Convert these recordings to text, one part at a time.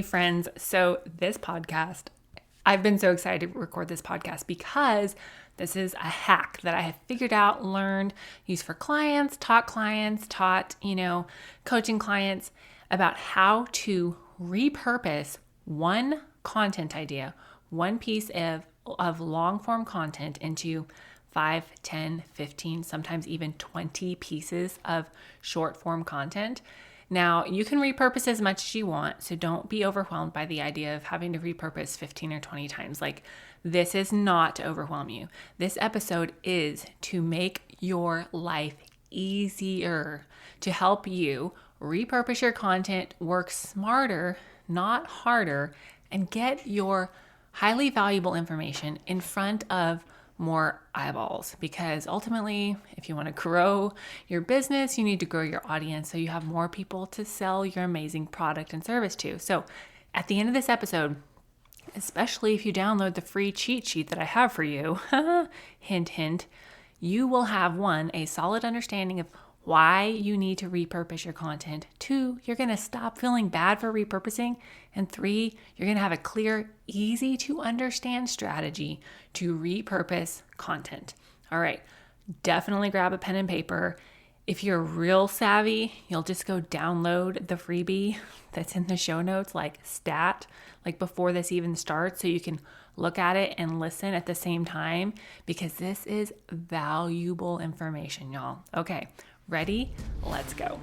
Friends, so this podcast, I've been so excited to record this podcast because this is a hack that I have figured out, learned, used for clients, taught, coaching clients about how to repurpose one content idea, one piece of long form content into 5, 10, 15, sometimes even 20 pieces of short form content. Now, you can repurpose as much as you want, so don't be overwhelmed by the idea of having to repurpose 15 or 20 times. This is not to overwhelm you. This episode is to make your life easier, to help you repurpose your content, work smarter, not harder, and get your highly valuable information in front of more eyeballs, because ultimately, if you want to grow your business, you need to grow your audience so you have more people to sell your amazing product and service to. So at the end of this episode, especially if you download the free cheat sheet that I have for you, hint, hint, you will have a solid understanding of why you need to repurpose your content. 2, you're going to stop feeling bad for repurposing. And 3, you're going to have a clear, easy to understand strategy to repurpose content. All right, definitely grab a pen and paper. If you're real savvy, you'll just go download the freebie that's in the show notes, before this even starts, so you can look at it and listen at the same time, because this is valuable information, y'all. Okay. Ready? Let's go.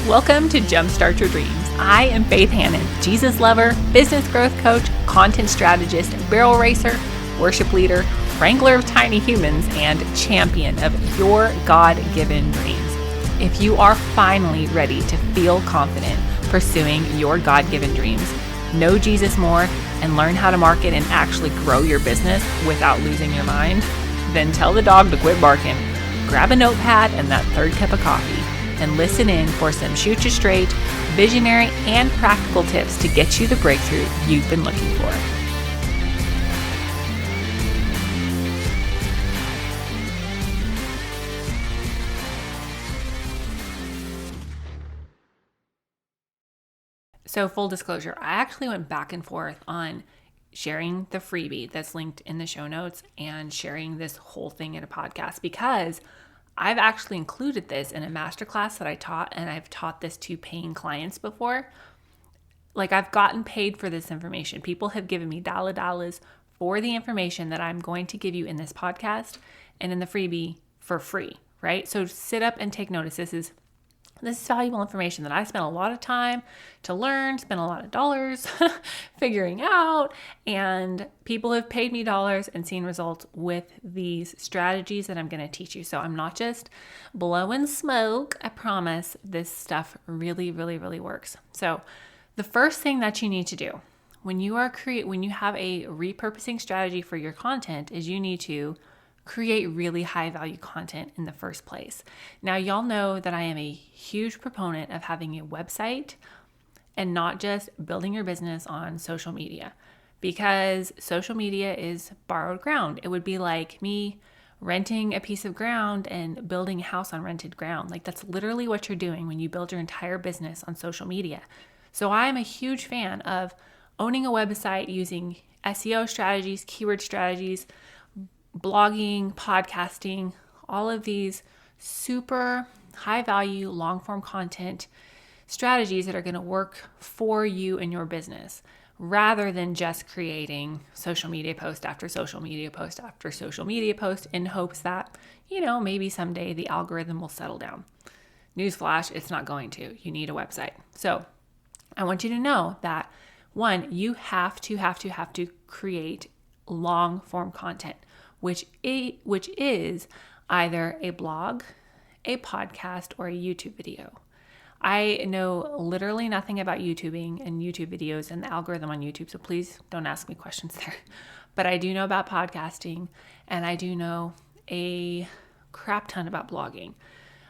Welcome to Jumpstart Your Dreams. I am Faith Hannon, Jesus lover, business growth coach, content strategist, barrel racer, worship leader, wrangler of tiny humans, and champion of your God-given dreams. If you are finally ready to feel confident pursuing your God-given dreams, know Jesus more, and learn how to market and actually grow your business without losing your mind, then tell the dog to quit barking. Grab a notepad and that third cup of coffee and listen in for some shoot you straight, visionary, and practical tips to get you the breakthrough you've been looking for. So full disclosure, I actually went back and forth on sharing the freebie that's linked in the show notes and sharing this whole thing in a podcast, because I've actually included this in a masterclass that I taught, and I've taught this to paying clients before. I've gotten paid for this information. People have given me dollars for the information that I'm going to give you in this podcast and in the freebie for free, right? So sit up and take notice. This is valuable information that I spent a lot of time to learn, spent a lot of dollars figuring out, and people have paid me dollars and seen results with these strategies that I'm going to teach you. So I'm not just blowing smoke. I promise this stuff really, really, really works. So the first thing that you need to do when you have a repurposing strategy for your content is you need to create really high value content in the first place. Now, y'all know that I am a huge proponent of having a website and not just building your business on social media, because social media is borrowed ground. It would be like me renting a piece of ground and building a house on rented ground. That's literally what you're doing when you build your entire business on social media. So I'm a huge fan of owning a website, using SEO strategies, keyword strategies, blogging, podcasting, all of these super high value, long form content strategies that are going to work for you and your business, rather than just creating social media post after social media post after social media post in hopes that, maybe someday the algorithm will settle down. Newsflash, it's not going to. You need a website. So I want you to know that, 1, you have to create long form content, which is either a blog, a podcast, or a YouTube video. I know literally nothing about YouTubing and YouTube videos and the algorithm on YouTube, so please don't ask me questions there. But I do know about podcasting, and I do know a crap ton about blogging.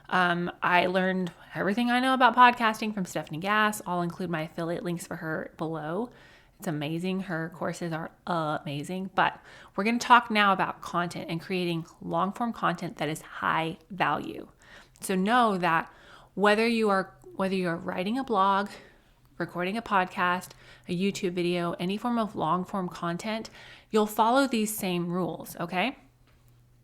I learned everything I know about podcasting from Stephanie Gass. I'll include my affiliate links for her below It's amazing. Her courses are amazing. But we're going to talk now about content and creating long form content that is high value. So know that whether you are writing a blog, recording a podcast, a YouTube video, any form of long form content, you'll follow these same rules, okay?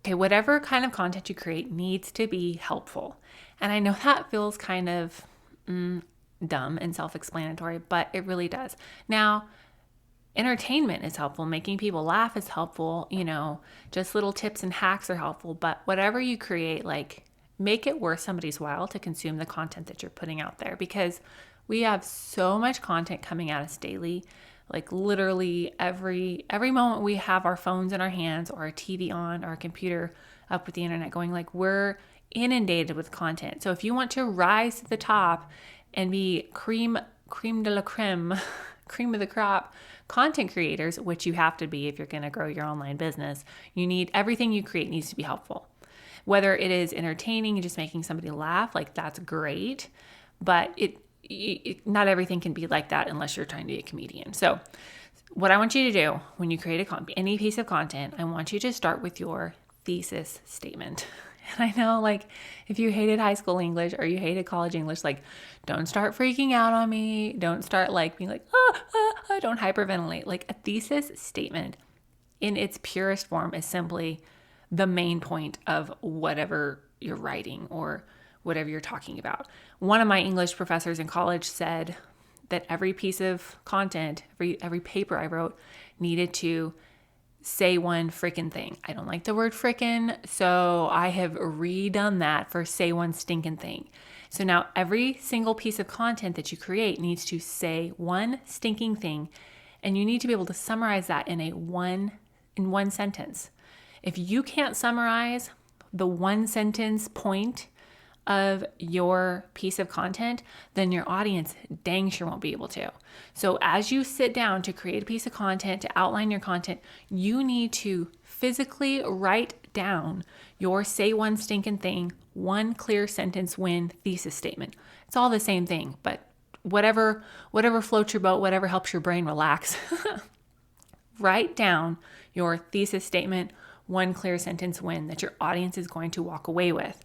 Okay, whatever kind of content you create needs to be helpful. And I know that feels kind of dumb and self-explanatory, but it really does. Now, entertainment is helpful. Making people laugh is helpful. Just little tips and hacks are helpful. But whatever you create, like, make it worth somebody's while to consume the content that you're putting out there, because we have so much content coming at us daily. Like literally every moment we have our phones in our hands or our TV on, or our computer up with the internet going, like, we're inundated with content. So if you want to rise to the top and be creme de la creme, cream of the crop content creators, which you have to be if you're going to grow your online business, everything you create needs to be helpful. Whether it is entertaining and just making somebody laugh, like, that's great, but not everything can be like that unless you're trying to be a comedian. So what I want you to do when you create any piece of content, I want you to start with your thesis statement. And I know, like, if you hated high school English or you hated college English, like, don't start freaking out on me. Don't start being like, don't hyperventilate. Like, a thesis statement in its purest form is simply the main point of whatever you're writing or whatever you're talking about. One of my English professors in college said that every piece of content, every paper I wrote needed to say one frickin' thing. I don't like the word frickin', so I have redone that for say one stinking thing. So now every single piece of content that you create needs to say one stinking thing, and you need to be able to summarize that in one sentence. If you can't summarize the one sentence point of your piece of content, then your audience dang sure won't be able to. So as you sit down to create a piece of content, to outline your content, you need to physically write down your say one stinking thing, one clear sentence win thesis statement. It's all the same thing, but whatever floats your boat, whatever helps your brain relax. Write down your thesis statement, one clear sentence win that your audience is going to walk away with.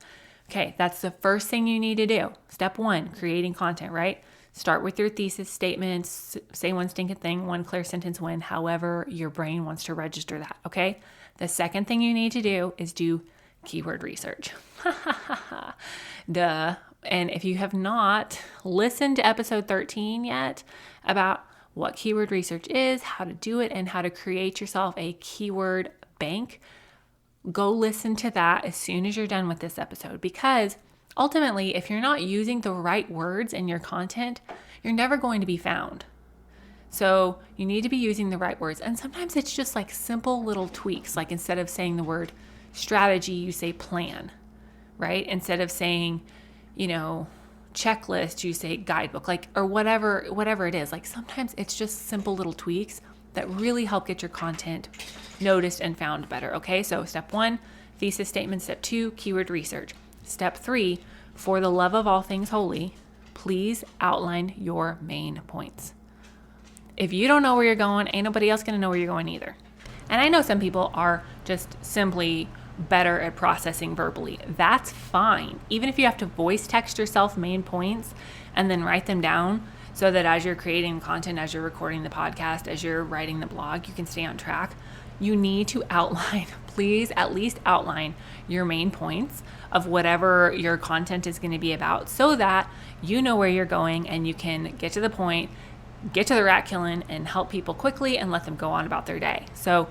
Okay, that's the first thing you need to do. Step one, creating content, right? Start with your thesis statements, say one stinking thing, one clear sentence win, however your brain wants to register that, okay? The second thing you need to do is do keyword research. Duh. And if you have not listened to episode 13 yet about what keyword research is, how to do it, and how to create yourself a keyword bank, go listen to that as soon as you're done with this episode, because ultimately, if you're not using the right words in your content, you're never going to be found. So you need to be using the right words. And sometimes it's just like simple little tweaks. Like instead of saying the word strategy, you say plan, right? Instead of saying, checklist, you say guidebook, or whatever it is. Like sometimes it's just simple little tweaks that really help get your content noticed and found better. Okay, so step one, thesis statement. Step two, keyword research. Step three, for the love of all things holy, please outline your main points. If you don't know where you're going, ain't nobody else going to know where you're going either. And I know some people are just simply better at processing verbally. That's fine. Even if you have to voice text yourself main points and then write them down so that as you're creating content, as you're recording the podcast, as you're writing the blog, you can stay on track. You need to outline, please at least outline your main points of whatever your content is going to be about so that you know where you're going and you can get to the point, get to the rat killing, and help people quickly and let them go on about their day. So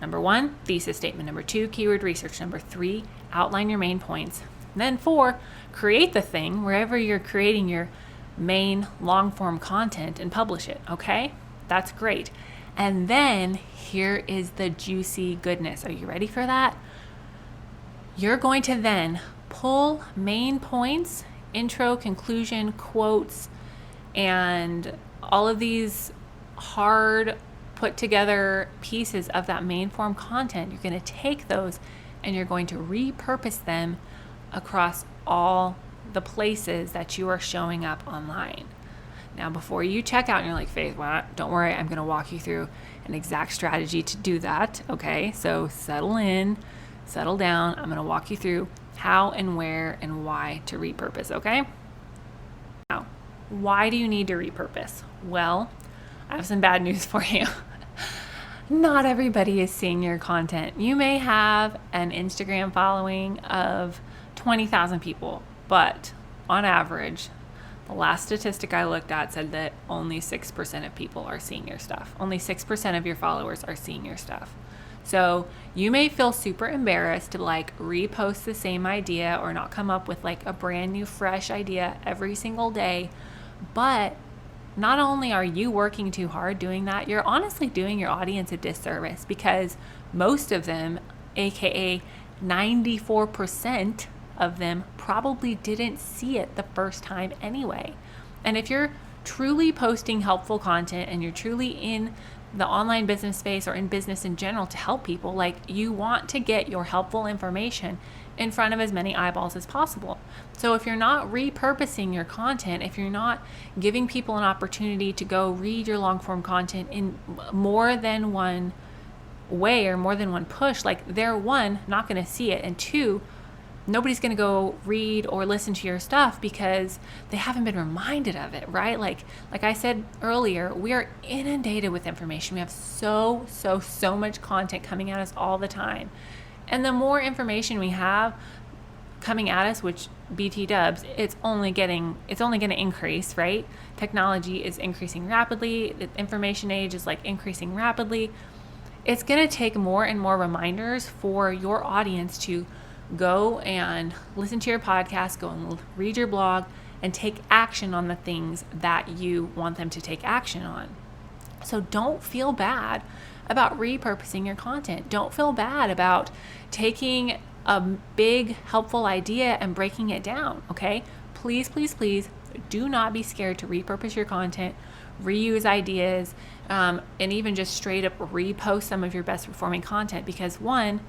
number one, thesis statement. Number two, keyword research. Number three, outline your main points. And then four, create the thing wherever you're creating your main long form content and publish it. Okay, that's great. And then here is the juicy goodness. Are you ready for that? You're going to then pull main points, intro, conclusion, quotes, and all of these hard put together pieces of that main form content. You're going to take those and you're going to repurpose them across all the places that you are showing up online. Now, before you check out and you're like, Faith, don't worry, I'm going to walk you through an exact strategy to do that. Okay, so settle in, settle down. I'm going to walk you through how and where and why to repurpose. Okay. Now, why do you need to repurpose? Well, I have some bad news for you. Not everybody is seeing your content. You may have an Instagram following of 20,000 people, but on average, the last statistic I looked at said that only 6% of people are seeing your stuff. Only 6% of your followers are seeing your stuff. So you may feel super embarrassed to like repost the same idea or not come up with like a brand new fresh idea every single day. But not only are you working too hard doing that, you're honestly doing your audience a disservice, because most of them, aka 94% of them, probably didn't see it the first time anyway. And if you're truly posting helpful content and you're truly in the online business space or in business in general to help people, like, you want to get your helpful information in front of as many eyeballs as possible. So if you're not repurposing your content, if you're not giving people an opportunity to go read your long form content in more than one way or more than one push, like, they're, one, not going to see it, and two, nobody's going to go read or listen to your stuff because they haven't been reminded of it, right? Like I said earlier, we are inundated with information. We have so much content coming at us all the time. And the more information we have coming at us, which BT dubs, it's only going to increase, right? Technology is increasing rapidly. The information age is like increasing rapidly. It's going to take more and more reminders for your audience to go and listen to your podcast, go and read your blog, and take action on the things that you want them to take action on. So don't feel bad about repurposing your content. Don't feel bad about taking a big, helpful idea and breaking it down, okay? Please do not be scared to repurpose your content, reuse ideas, and even just straight up repost some of your best performing content, because one,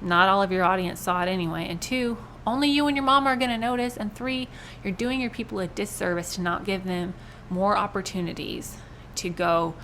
not all of your audience saw it anyway, and two, only you and your mom are going to notice, and three, you're doing your people a disservice to not give them more opportunities to go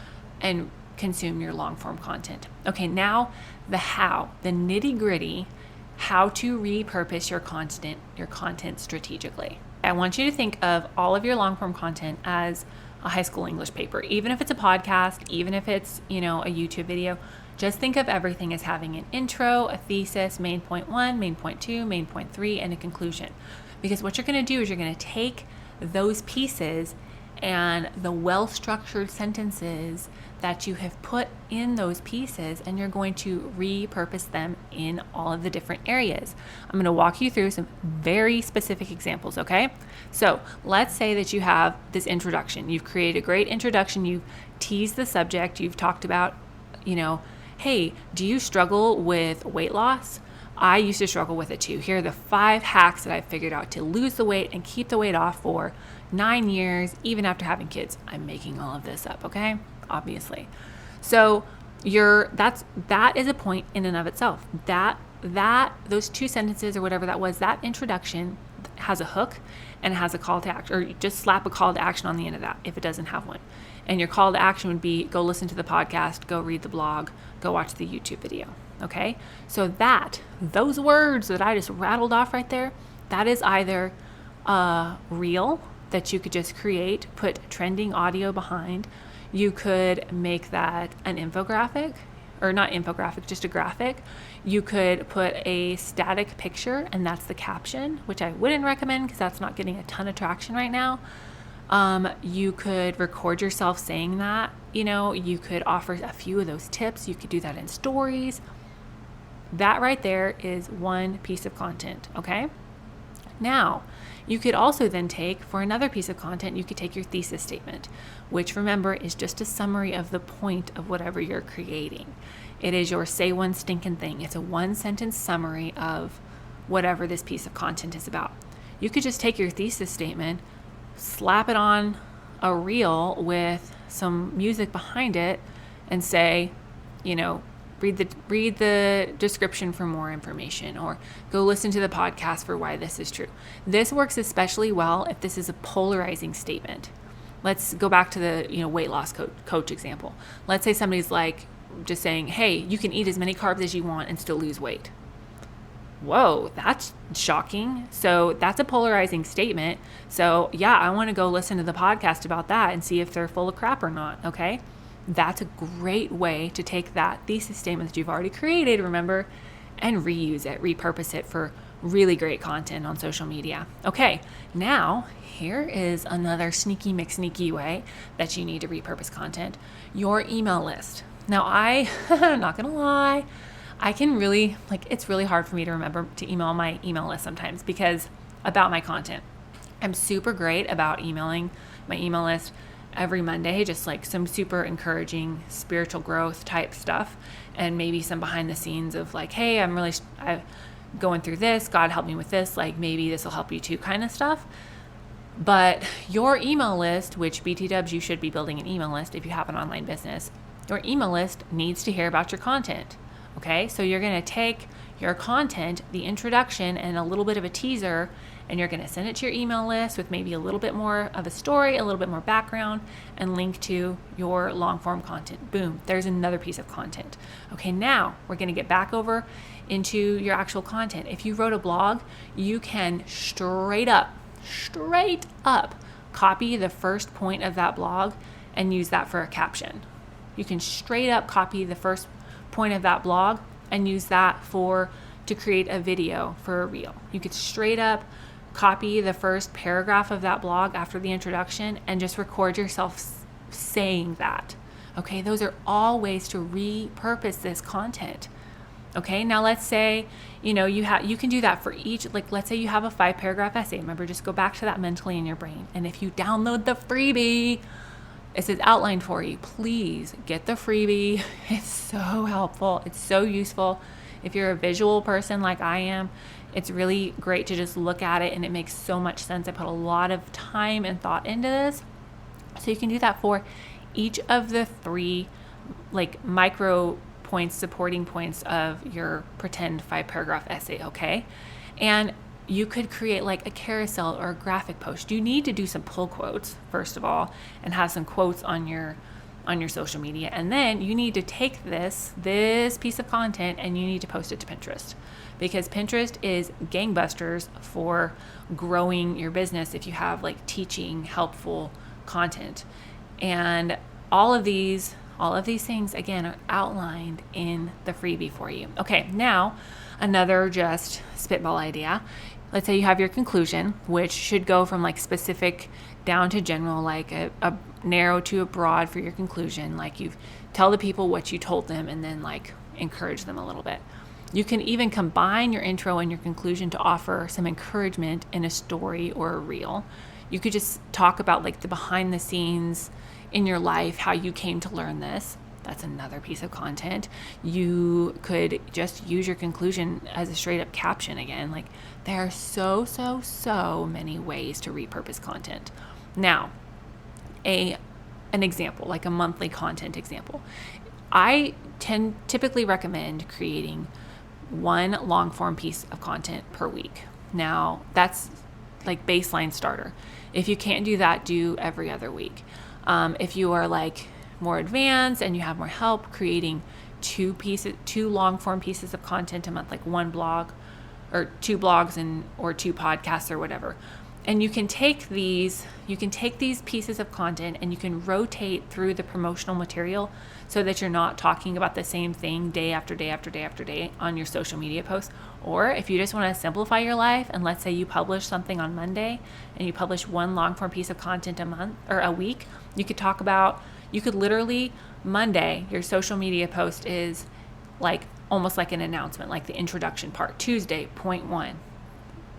and consume your long form content. Okay, now the how, the nitty gritty, how to repurpose your content strategically. I want you to think of all of your long form content as a high school English paper, even if it's a podcast, even if it's, a YouTube video. Just think of everything as having an intro, a thesis, main point 1, main point 2, main point 3, and a conclusion. Because what you're going to do is you're going to take those pieces and the well-structured sentences that you have put in those pieces, and you're going to repurpose them in all of the different areas. I'm going to walk you through some very specific examples, okay? So let's say that you have this introduction. You've created a great introduction. You've teased the subject. You've talked about, hey, do you struggle with weight loss? I used to struggle with it too. Here are the 5 hacks that I figured out to lose the weight and keep the weight off for 9 years, even after having kids. I'm making all of this up, okay? Obviously. So that is a point in and of itself. Those 2 sentences or whatever that was, that introduction has a hook and has a call to action, or just slap a call to action on the end of that if it doesn't have one. And your call to action would be go listen to the podcast, go read the blog, go watch the YouTube video. Okay? So those words that I just rattled off right there, that is either a reel that you could just create, put trending audio behind. You could make that an infographic, or not infographic, just a graphic. You could put a static picture, and that's the caption, which I wouldn't recommend because that's not getting a ton of traction right now. You could record yourself saying that, you could offer a few of those tips. You could do that in stories. That right there is one piece of content, okay? Now, you could also then take, for another piece of content, you could take your thesis statement, which, remember, is just a summary of the point of whatever you're creating. It is your say one stinking thing. It's a 1-sentence summary of whatever this piece of content is about. You could just take your thesis statement, slap it on a reel with some music behind it, and say, read the description for more information, or go listen to the podcast for why this is true. This works especially well if this is a polarizing statement. let's go back to the weight loss coach example. Let's say somebody's like just saying, hey, you can eat as many carbs as you want and still lose weight. Whoa, that's shocking. So that's a polarizing statement. So yeah, I want to go listen to the podcast about that and see if they're full of crap or not. Okay. That's a great way to take that thesis statement that you've already created, remember, and reuse it, repurpose it for really great content on social media. Okay, now here is another sneaky McSneaky way that you need to repurpose content, your email list. Now I'm not gonna lie, I can really, it's really hard for me to remember to email my email list sometimes because about my content. I'm super great about emailing my email list every Monday, just like some super encouraging spiritual growth type stuff, and maybe some behind the scenes of like, hey, I'm going through this, God help me with this, like maybe this will help you too kind of stuff. But your email list, which BTWs, you should be building an email list if you have an online business, your email list needs to hear about your content. Okay, so you're going to take your content, the introduction and a little bit of a teaser, and you're going to send it to your email list with maybe a little bit more of a story, a little bit more background, and link to your long form content. Boom, there's another piece of content. Okay, now we're going to get back over into your actual content. If you wrote a blog, you can straight up copy the first point of that blog and use that for a caption. You can straight up copy the first point of that blog and use that to create a video for a reel. You could straight up copy the first paragraph of that blog after the introduction and just record yourself saying that. Okay, those are all ways to repurpose this content. Okay, now let's say, you can do that for each, let's say you have a 5-paragraph essay. Remember, just go back to that mentally in your brain. And if you download the freebie, it says outlined for you. Please get the freebie. It's so helpful. It's so useful. If you're a visual person like I am, it's really great to just look at it and it makes so much sense. I put a lot of time and thought into this. So you can do that for each of the 3 micro points, supporting points of your pretend 5-paragraph essay, okay? And you could create like a carousel or a graphic post. You need to do some pull quotes, first of all, and have some quotes on your social media. And then you need to take this piece of content and you need to post it to Pinterest, because Pinterest is gangbusters for growing your business if you have teaching, helpful content. And all of these things, again, are outlined in the freebie for you. Okay, now another just spitball idea. Let's say you have your conclusion, which should go from specific down to general, a narrow to a broad for your conclusion. You tell the people what you told them and then encourage them a little bit. You can even combine your intro and your conclusion to offer some encouragement in a story or a reel. You could just talk about the behind the scenes in your life, how you came to learn this. That's another piece of content. You could just use your conclusion as a straight up caption again. There are so many ways to repurpose content. Now, an example, a monthly content example. I typically recommend creating 1 long form piece of content per week. Now, that's baseline starter. If you can't do that, do every other week. If you are more advanced and you have more help, creating 2 long form pieces of content a month, 1 blog or 2 blogs or 2 podcasts or whatever. And you can take these pieces of content and you can rotate through the promotional material so that you're not talking about the same thing day after day after day after day on your social media posts. Or if you just want to simplify your life, and let's say you publish something on Monday and you publish 1 long form piece of content a month or a week, you could literally Monday, your social media post is almost like an announcement, like the introduction part. Tuesday, point 1,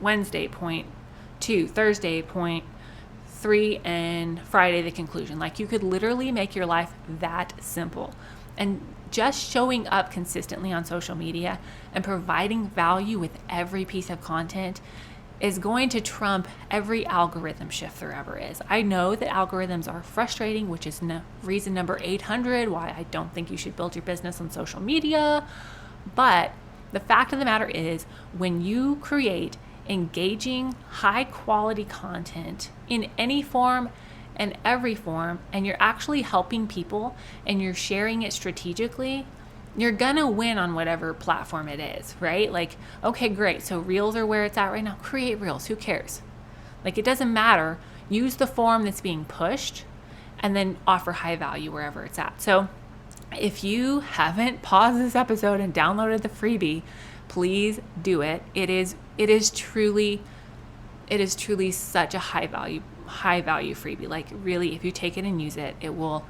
Wednesday, point 2, Thursday, point 3, and Friday, the conclusion. You could literally make your life that simple. And just showing up consistently on social media and providing value with every piece of content is going to trump every algorithm shift there ever is. I know that algorithms are frustrating, which is reason number 800 why I don't think you should build your business on social media. But the fact of the matter is, when you create engaging, high quality content in any form in every form, and you're actually helping people and you're sharing it strategically, you're gonna win on whatever platform it is, right? Like, okay, great. So Reels are where it's at right now. Create Reels. Who cares? Like, it doesn't matter. Use the form that's being pushed and then offer high value wherever it's at. So if you haven't paused this episode and downloaded the freebie, please do it. It is truly such a high value freebie. Like, really, if you take it and use it, it will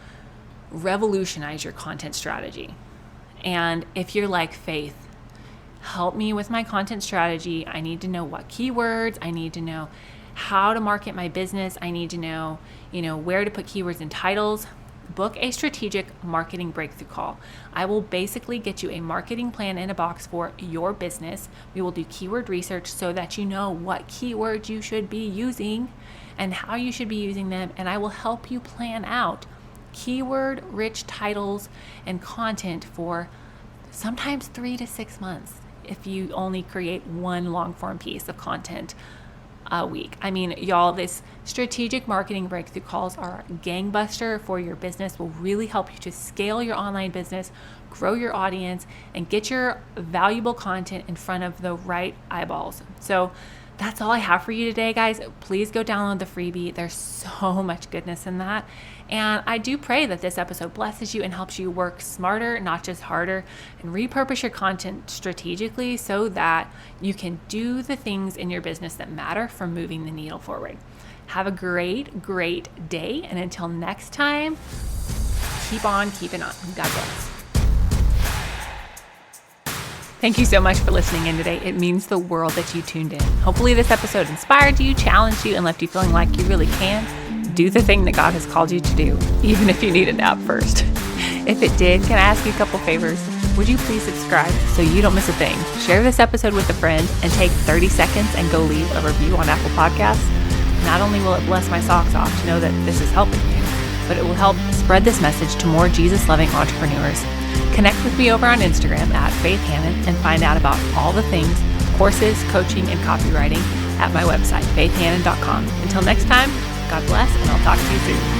revolutionize your content strategy. And if you're like, Faith, help me with my content strategy. I need to know what keywords, I need to know how to market my business. I need to know, where to put keywords and titles. Book a strategic marketing breakthrough call. I will basically get you a marketing plan in a box for your business. We will do keyword research so that you know what keywords you should be using and how you should be using them. And I will help you plan out keyword-rich titles and content for sometimes 3 to 6 months if you only create one long-form piece of content a week. I mean, y'all, this strategic marketing breakthrough calls are a gangbuster for your business, will really help you to scale your online business, grow your audience, and get your valuable content in front of the right eyeballs. So that's all I have for you today, guys. Please go download the freebie. There's so much goodness in that. And I do pray that this episode blesses you and helps you work smarter, not just harder, and repurpose your content strategically so that you can do the things in your business that matter for moving the needle forward. Have a great, great day. And until next time, keep on keeping on. God bless. Thank you so much for listening in today. It means the world that you tuned in. Hopefully this episode inspired you, challenged you, and left you feeling like you really can do the thing that God has called you to do, even if you need a nap first. If it did, can I ask you a couple favors? Would you please subscribe so you don't miss a thing? Share this episode with a friend and take 30 seconds and go leave a review on Apple Podcasts. Not only will it bless my socks off to know that this is helping you, but it will help spread this message to more Jesus-loving entrepreneurs. Connect with me over on Instagram at Faith Hannon and find out about all the things, courses, coaching, and copywriting at my website, faithhannon.com. Until next time, God bless, and I'll talk to you soon.